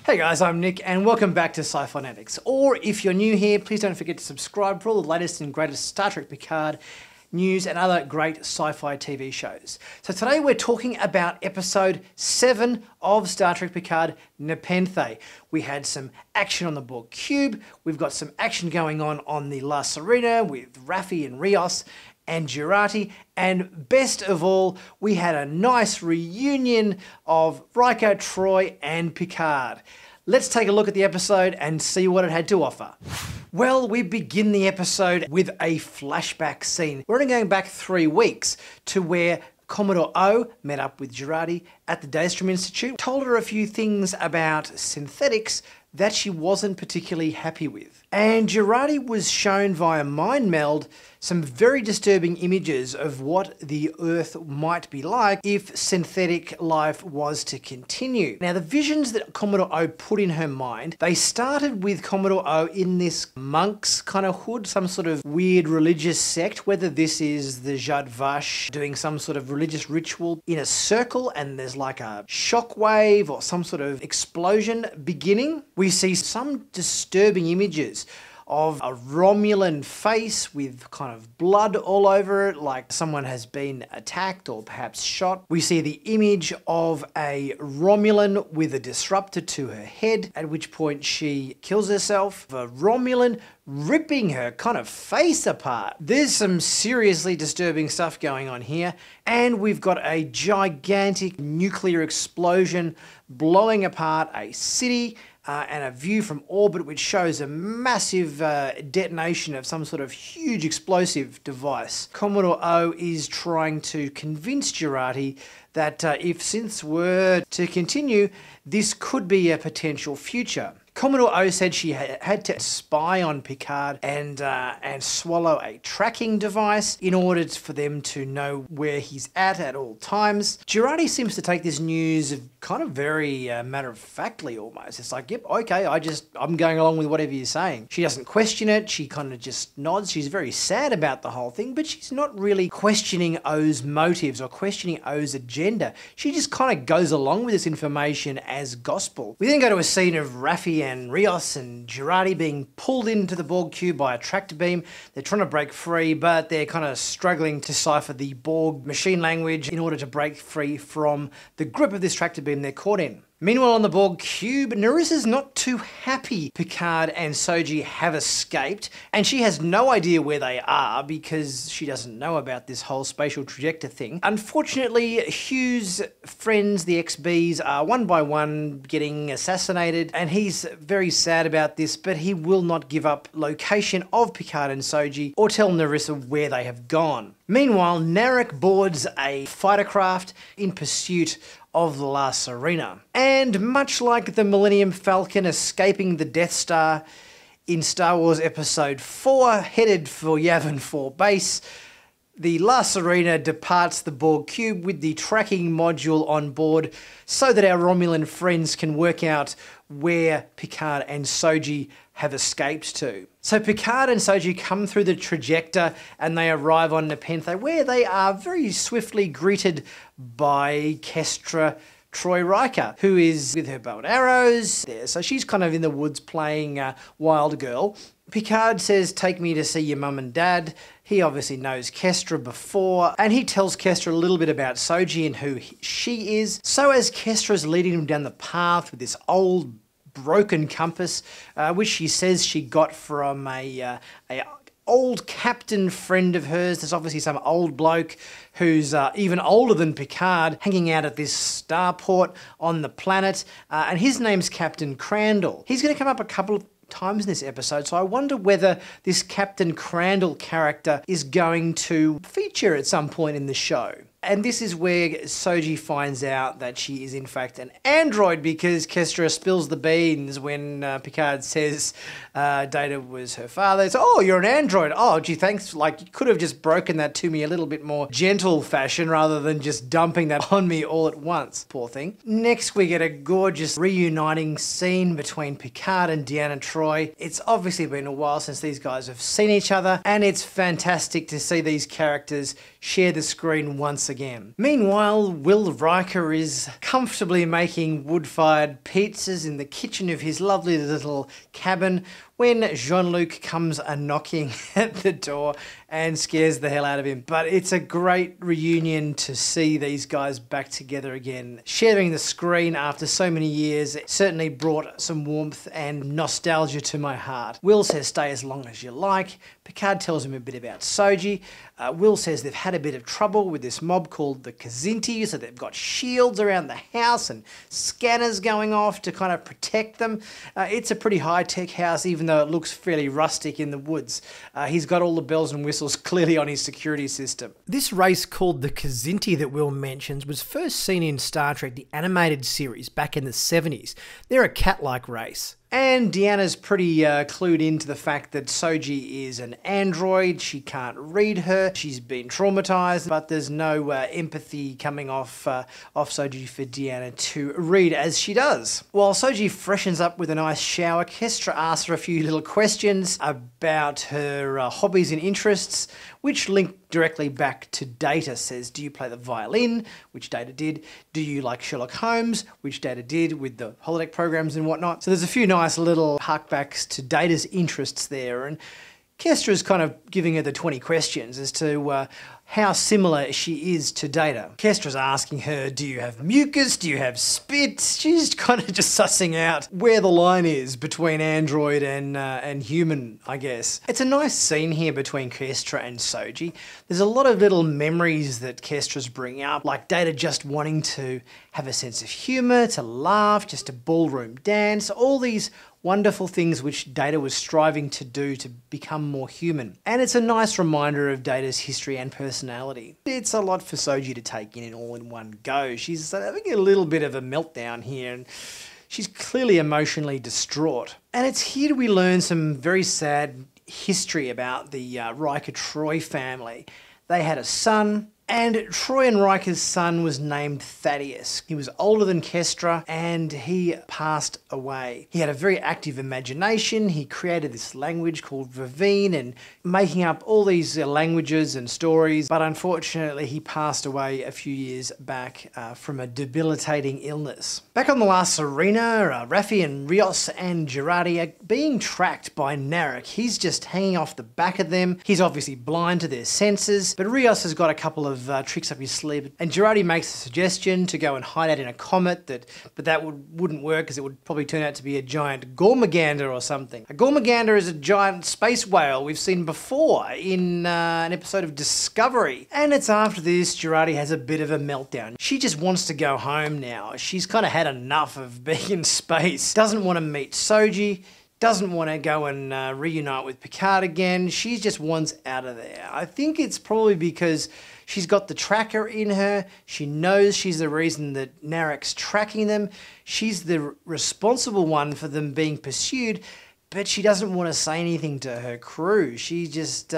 Hey guys, I'm Nick and welcome back to Sci-Finatics. Or if you're new here, please don't forget to subscribe for all the latest and greatest Star Trek Picard news and other great sci-fi TV shows. So today we're talking about episode 7 of Star Trek Picard, Nepenthe. We had some action on the Borg Cube, we've got some action going on the La Sirena with Raffi and Rios and Jurati, and best of all, we had a nice reunion of Riker, Troy and Picard. Let's take a look at the episode and see what it had to offer. Well, we begin the episode with a flashback scene. We're only going back 3 weeks to where Commodore O met up with Jurati at the Daystrom Institute, told her a few things about synthetics that she wasn't particularly happy with. And Jurati was shown via mind meld some very disturbing images of what the Earth might be like if synthetic life was to continue. Now, the visions that Commodore O put in her mind, they started with Commodore O in this monk's kind of hood, some sort of weird religious sect, whether this is the Zhat Vash doing some sort of religious ritual in a circle and there's like a shockwave or some sort of explosion beginning. We see some disturbing images of a Romulan face with kind of blood all over it, like someone has been attacked or perhaps shot. We see the image of a Romulan with a disruptor to her head, at which point she kills herself. A Romulan ripping her kind of face apart. There's some seriously disturbing stuff going on here, and we've got a gigantic nuclear explosion blowing apart a city, and a view from orbit which shows a massive detonation of some sort of huge explosive device. Commodore O is trying to convince Jurati that if synths were to continue, this could be a potential future. Commodore O said she had to spy on Picard and swallow a tracking device in order for them to know where he's at all times. Jurati seems to take this news kind of very matter-of-factly almost. It's like, yep, okay, I'm going along with whatever you're saying. She doesn't question it, she kind of just nods. She's very sad about the whole thing, but she's not really questioning O's motives or questioning O's agenda. She just kind of goes along with this information as gospel. We then go to a scene of Raffi and Rios and Jurati being pulled into the Borg cube by a tractor beam. They're trying to break free, but they're kind of struggling to decipher the Borg machine language in order to break free from the grip of this tractor beam they're caught in. Meanwhile, on the Borg cube, Nerissa's not too happy Picard and Shoji have escaped, and she has no idea where they are because she doesn't know about this whole spatial trajector thing. Unfortunately, Hugh's friends, the XBs, are one by one getting assassinated, and he's very sad about this, but he will not give up location of Picard and Shoji or tell Nerissa where they have gone. Meanwhile, Narek boards a fighter craft in pursuit of the La Sirena. And much like the Millennium Falcon escaping the Death Star in Star Wars Episode 4, headed for Yavin 4 base, the La Sirena departs the Borg cube with the tracking module on board so that our Romulan friends can work out where Picard and Shoji have escaped to. So Picard and Shoji come through the trajector and they arrive on Nepenthe, where they are very swiftly greeted by Kestra Troy Riker, who is with her bow and arrows there. So she's kind of in the woods playing wild girl. Picard says, "Take me to see your mum and dad." He obviously knows Kestra before, and he tells Kestra a little bit about Shoji and who she is. So as Kestra's leading him down the path with this old broken compass, which she says she got from a old captain friend of hers. There's obviously some old bloke who's even older than Picard hanging out at this starport on the planet, and his name's Captain Crandall. He's going to come up a couple of times in this episode, so I wonder whether this Captain Crandall character is going to feature at some point in the show. And this is where Shoji finds out that she is in fact an android, because Kestra spills the beans when Picard says Data was her father. It's, "Oh, you're an android. Oh, gee, thanks. Like, you could have just broken that to me a little bit more gentle fashion rather than just dumping that on me all at once." Poor thing. Next, we get a gorgeous reuniting scene between Picard and Deanna Troi. It's obviously been a while since these guys have seen each other, and it's fantastic to see these characters share the screen once again. again. Meanwhile, Will Riker is comfortably making wood-fired pizzas in the kitchen of his lovely little cabin when Jean-Luc comes a-knocking at the door and scares the hell out of him. But it's a great reunion to see these guys back together again. Sharing the screen after so many years, it certainly brought some warmth and nostalgia to my heart. Will says stay as long as you like. Picard tells him a bit about Shoji. Will says they've had a bit of trouble with this mob called the Kzinti, so they've got shields around the house and scanners going off to kind of protect them. It's a pretty high-tech house, even though it looks fairly rustic in the woods. He's got all the bells and whistles clearly on his security system. This race called the Kzinti that Will mentions was first seen in Star Trek, the animated series, back in the 70s. They're a cat-like race. And Deanna's pretty clued into the fact that Shoji is an android. She can't read her. She's been traumatized, but there's no empathy coming off Shoji for Deanna to read as she does. While Shoji freshens up with a nice shower, Kestra asks her a few little questions about her hobbies and interests, which link directly back to Data. Says, do you play the violin? Which Data did. Do you like Sherlock Holmes? Which Data did with the holodeck programs and whatnot. So there's a few nice little harkbacks to Data's interests there, and Kestra's kind of giving her the 20 questions as to how similar she is to Data. Kestra's asking her, do you have mucus? Do you have spit? She's kind of just sussing out where the line is between android and human, I guess. It's a nice scene here between Kestra and Shoji. There's a lot of little memories that Kestra's bringing up, like Data just wanting to have a sense of humour, to laugh, just to ballroom dance, all these wonderful things which Data was striving to do to become more human. And it's a nice reminder of Data's history and personality. It's a lot for Shoji to take in all in one go. She's having a little bit of a meltdown here, and she's clearly emotionally distraught. And it's here we learn some very sad history about the Riker-Troy family. They had a son, and Troy and Riker's son was named Thaddeus. He was older than Kestra, and he passed away. He had a very active imagination. He created this language called Vivine and making up all these languages and stories, but unfortunately he passed away a few years back from a debilitating illness. Back on the last arena, Raffi and Rios and Girardi are being tracked by Narek. He's just hanging off the back of them. He's obviously blind to their senses, but Rios has got a couple of tricks up his sleeve, and Girardi makes a suggestion to go and hide out in a comet, but that wouldn't work because it would probably turn out to be a giant Gormagander or something. A Gormagander is a giant space whale we've seen before in an episode of Discovery, and it's after this Girardi has a bit of a meltdown. She just wants to go home now. She's kind of had enough of being in space, doesn't want to meet Shoji, doesn't want to go and reunite with Picard again. She just wants out of there. I think it's probably because she's got the tracker in her. She knows she's the reason that Narek's tracking them. She's the responsible one for them being pursued, but she doesn't want to say anything to her crew. She just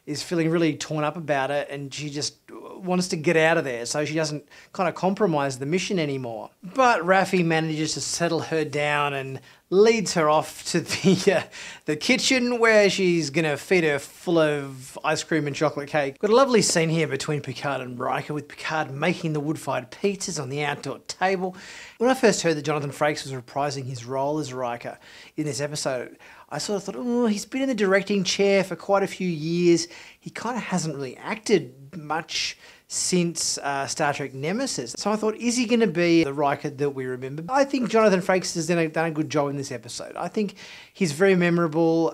is feeling really torn up about it, and she just wants to get out of there, so she doesn't kind of compromise the mission anymore. But Raffi manages to settle her down and leads her off to the kitchen, where she's going to feed her full of ice cream and chocolate cake. Got a lovely scene here between Picard and Riker, with Picard making the wood-fired pizzas on the outdoor table. When I first heard that Jonathan Frakes was reprising his role as Riker in this episode, I sort of thought, oh, he's been in the directing chair for quite a few years. He kind of hasn't really acted much since Star Trek Nemesis. So I thought, is he going to be the Riker that we remember? I think Jonathan Frakes has done a good job in this episode. I think he's very memorable.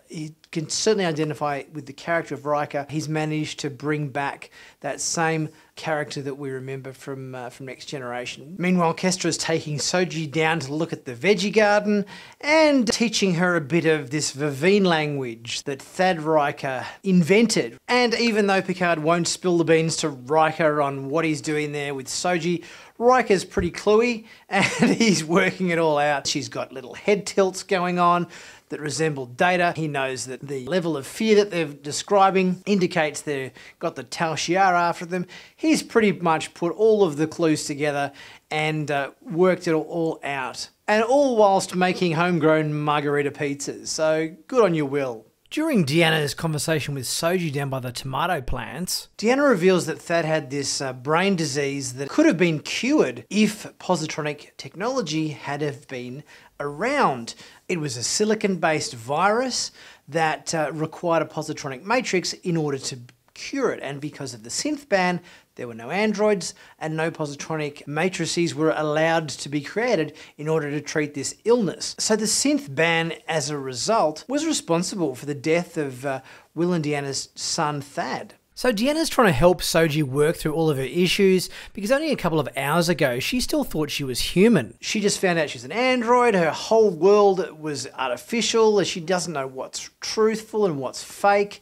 He can certainly identify with the character of Riker. He's managed to bring back that same character that we remember from Next Generation. Meanwhile, Kestra's taking Shoji down to look at the veggie garden and teaching her a bit of this Vivine language that Thad Riker invented. And even though Picard won't spill the beans to Riker on what he's doing there with Shoji, Riker's pretty cluey and he's working it all out. She's got little head tilts going on that resemble Data. He knows that the level of fear that they're describing indicates they've got the Tal Shiar after them. He's pretty much put all of the clues together and worked it all out. And all whilst making homegrown margarita pizzas. So good on you, Will. During Deanna's conversation with Shoji down by the tomato plants, Deanna reveals that Thad had this brain disease that could have been cured if positronic technology had have been around. It was a silicon-based virus that required a positronic matrix in order to cure it, and because of the synth ban, there were no androids and no positronic matrices were allowed to be created in order to treat this illness. So the synth ban, as a result, was responsible for the death of Will and Deanna's son, Thad. So Deanna's trying to help Shoji work through all of her issues because only a couple of hours ago she still thought she was human. She just found out she's an android, her whole world was artificial, she doesn't know what's truthful and what's fake.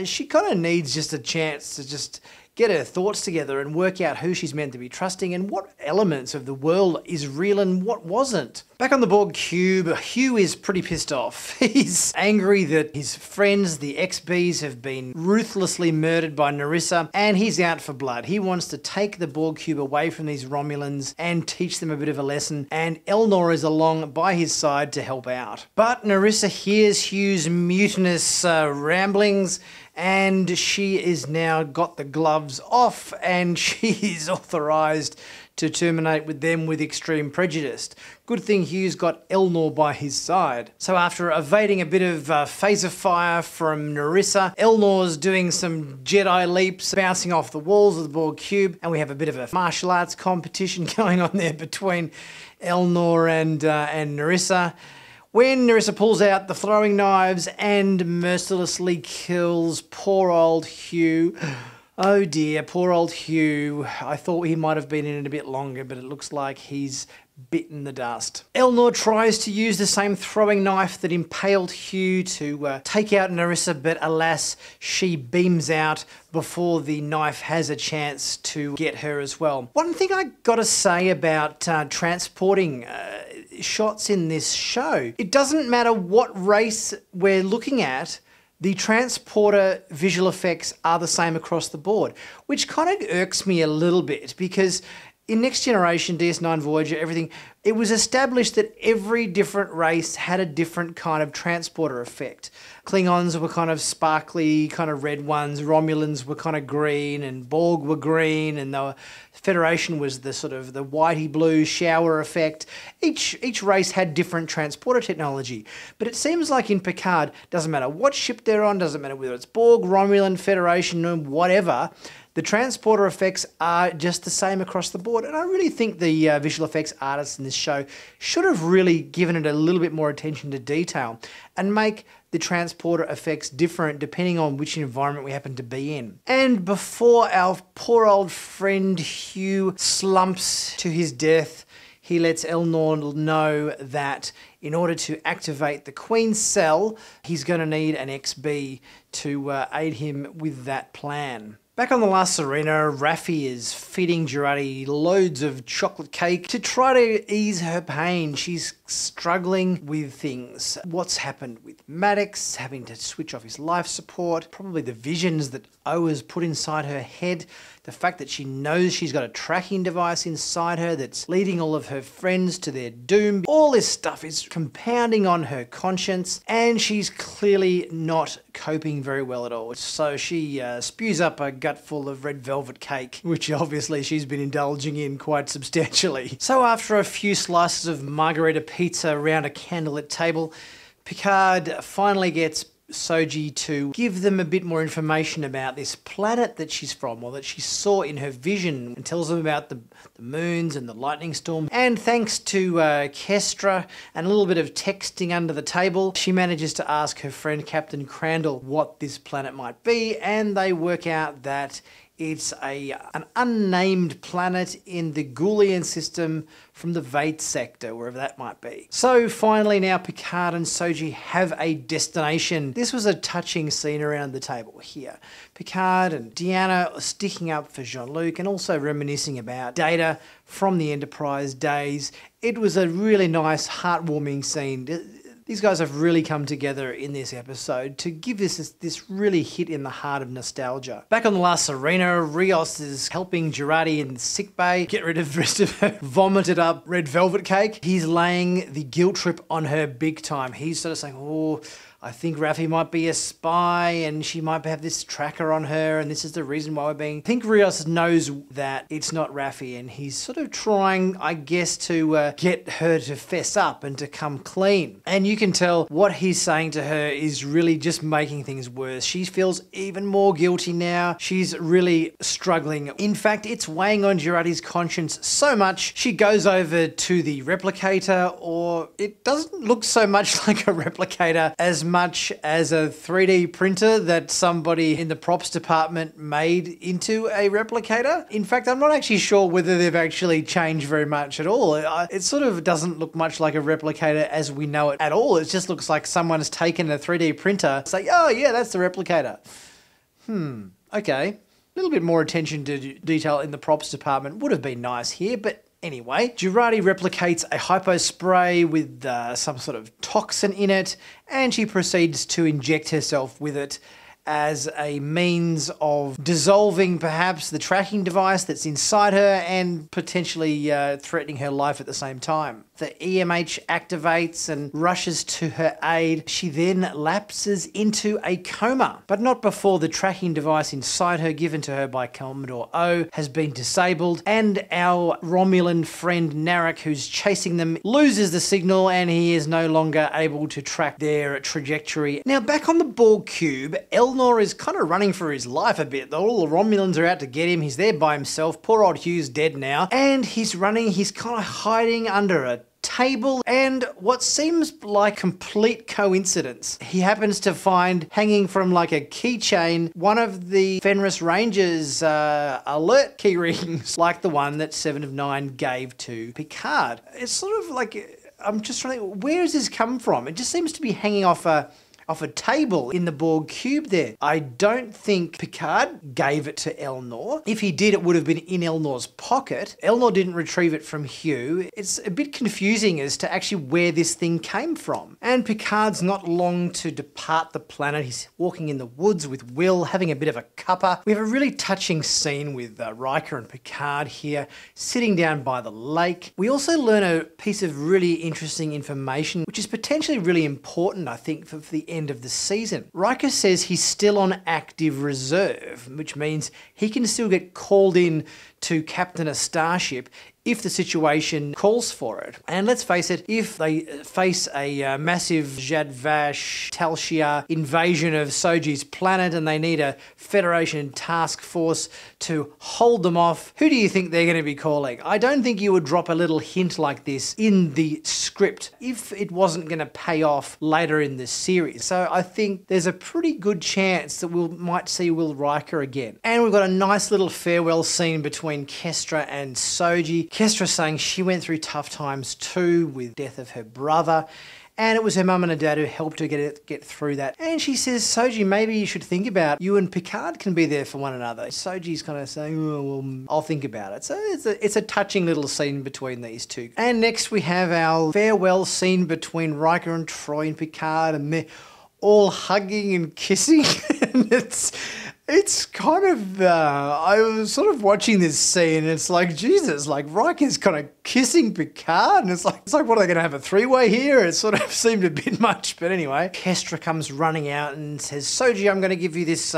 She kind of needs just a chance to just get her thoughts together and work out who she's meant to be trusting and what elements of the world is real and what wasn't. Back on the Borg cube, Hugh is pretty pissed off. He's angry that his friends, the XBs, have been ruthlessly murdered by Nerissa, and he's out for blood. He wants to take the Borg cube away from these Romulans and teach them a bit of a lesson, and Elnor is along by his side to help out. But Nerissa hears Hugh's mutinous ramblings, and she is now got the gloves off and she is authorised to terminate with them with extreme prejudice. Good thing Hugh's got Elnor by his side. So after evading a bit of phaser fire from Nerissa, Elnor's doing some Jedi leaps, bouncing off the walls of the Borg cube, and we have a bit of a martial arts competition going on there between Elnor and Nerissa. When Nerissa pulls out the throwing knives and mercilessly kills poor old Hugh. Oh dear, poor old Hugh. I thought he might have been in it a bit longer, but it looks like he's bitten the dust. Elnor tries to use the same throwing knife that impaled Hugh to take out Nerissa, but alas, she beams out before the knife has a chance to get her as well. One thing I gotta say about transporting shots in this show, it doesn't matter what race we're looking at, the transporter visual effects are the same across the board, which kind of irks me a little bit because in Next Generation, DS9, Voyager, everything, it was established that every different race had a different kind of transporter effect. Klingons were kind of sparkly, kind of red ones, Romulans were kind of green, and Borg were green, and the Federation was the sort of the whitey blue shower effect. Each race had different transporter technology, but it seems like in Picard, doesn't matter what ship they're on, doesn't matter whether it's Borg, Romulan, Federation, whatever, the transporter effects are just the same across the board, and I really think the visual effects artists in this show should have really given it a little bit more attention to detail and make the transporter effects different depending on which environment we happen to be in. And before our poor old friend Hugh slumps to his death, he lets Elnor know that in order to activate the Queen's cell, he's going to need an XB to aid him with that plan. Back on the La Serena, Raffi is feeding Jurati loads of chocolate cake to try to ease her pain. She's struggling with things. What's happened with Maddox, having to switch off his life support, probably the visions that O has put inside her head, the fact that she knows she's got a tracking device inside her that's leading all of her friends to their doom. All this stuff is compounding on her conscience, and she's clearly not coping very well at all. So she spews up a gutful of red velvet cake, which obviously she's been indulging in quite substantially. So after a few slices of margarita pizza around a candlelit table, Picard finally gets Shoji to give them a bit more information about this planet that she's from, or that she saw in her vision, and tells them about the moons and the lightning storm. And thanks to Kestra and a little bit of texting under the table, she manages to ask her friend Captain Crandall what this planet might be, and they work out that it's an unnamed planet in the Ghoulian system from the Vate sector, wherever that might be. So finally now Picard and Shoji have a destination. This was a touching scene around the table here. Picard and Deanna sticking up for Jean-Luc and also reminiscing about Data from the Enterprise days. It was a really nice, heartwarming scene. These guys have really come together in this episode to give this really hit in the heart of nostalgia. Back on the La Serena, Rios is helping Jurati in sickbay get rid of the rest of her vomited up red velvet cake. He's laying the guilt trip on her big time. He's sort of saying, oh, I think Raffi might be a spy and she might have this tracker on her and this is the reason why we're being... I think Rios knows that it's not Raffi and he's sort of trying, I guess, to get her to fess up and to come clean. And you can tell what he's saying to her is really just making things worse. She feels even more guilty now. She's really struggling. In fact, it's weighing on Jurati's conscience so much, she goes over to the replicator, or it doesn't look so much like a replicator as much as a 3D printer that somebody in the props department made into a replicator. In fact, I'm not actually sure whether they've actually changed very much at all. It sort of doesn't look much like a replicator as we know it at all. It just looks like someone's taken a 3D printer, say, oh yeah, that's the replicator. Okay. A little bit more attention to detail in the props department would have been nice here, but anyway, Jurati replicates a hypo spray with some sort of toxin in it, and she proceeds to inject herself with it as a means of dissolving perhaps the tracking device that's inside her and potentially threatening her life at the same time. The EMH activates and rushes to her aid. She then lapses into a coma, but not before the tracking device inside her given to her by Commodore O has been disabled, and our Romulan friend Narek, who's chasing them, loses the signal and he is no longer able to track their trajectory. Now back on the Borg cube, Elnor is kind of running for his life a bit. All the Romulans are out to get him. He's there by himself. Poor old Hugh's dead now, and he's running. He's kind of hiding under a table, and what seems like complete coincidence, he happens to find hanging from like a keychain one of the Fenris Rangers alert key rings, like the one that 7 of 9 gave to Picard. It's sort of like, I'm just trying to think, where does this come from? It just seems to be hanging off a table in the Borg cube there. I don't think Picard gave it to Elnor. If he did, it would have been in Elnor's pocket. Elnor didn't retrieve it from Hugh. It's a bit confusing as to actually where this thing came from. And Picard's not long to depart the planet. He's walking in the woods with Will, having a bit of a cuppa. We have a really touching scene with Riker and Picard here, sitting down by the lake. We also learn a piece of really interesting information, which is potentially really important, I think, for the end of the season. Riker says he's still on active reserve, which means he can still get called in to captain a starship if the situation calls for it. And let's face it, if they face a massive Jadvash Talshia invasion of Soji's planet and they need a Federation task force to hold them off, who do you think they're going to be calling? I don't think you would drop a little hint like this in the script if it wasn't going to pay off later in the series. So I think there's a pretty good chance that we might see Will Riker again. And we've got a nice little farewell scene between Kestra and Soji. Kestra saying she went through tough times too with death of her brother, and it was her mum and her dad who helped her get through that. And she says, Soji, maybe you should think about you and Picard can be there for one another. Soji's kind of saying, oh, well, I'll think about it. So it's a touching little scene between these two. And next we have our farewell scene between Riker and Troy and Picard, and they're all hugging and kissing. And it's kind of, I was sort of watching this scene and it's like, Jesus, like Riker's kind of kissing Picard and it's like, what are they going to have, a three-way here? It sort of seemed a bit much, but anyway. Kestra comes running out and says, Soji, I'm going to give you this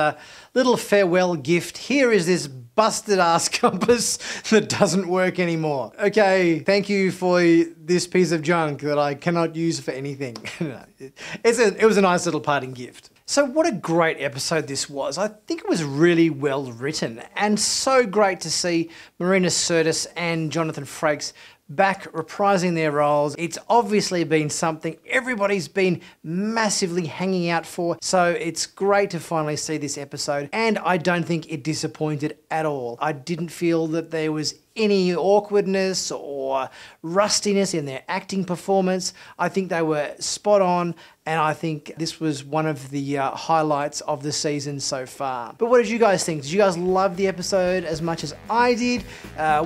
little farewell gift. Here is this busted ass compass that doesn't work anymore. Okay, thank you for this piece of junk that I cannot use for anything. No, it was a nice little parting gift. So what a great episode this was. I think it was really well written and so great to see Marina Sirtis and Jonathan Frakes back reprising their roles. It's obviously been something everybody's been massively hanging out for, so it's great to finally see this episode, and I don't think it disappointed at all. I didn't feel that there was any awkwardness or rustiness in their acting performance. I think they were spot on, and I think this was one of the highlights of the season so far. But what did you guys think? Did you guys love the episode as much as I did?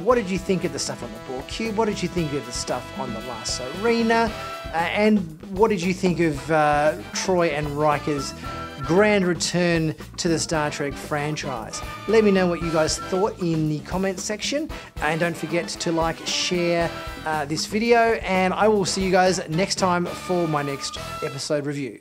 What did you think of the stuff on the Borg cube? What did you think of the stuff on the last arena? And what did you think of Troy and Riker's grand return to the Star Trek franchise? Let me know what you guys thought in the comments section, and don't forget to like, share this video, and I will see you guys next time for my next episode review.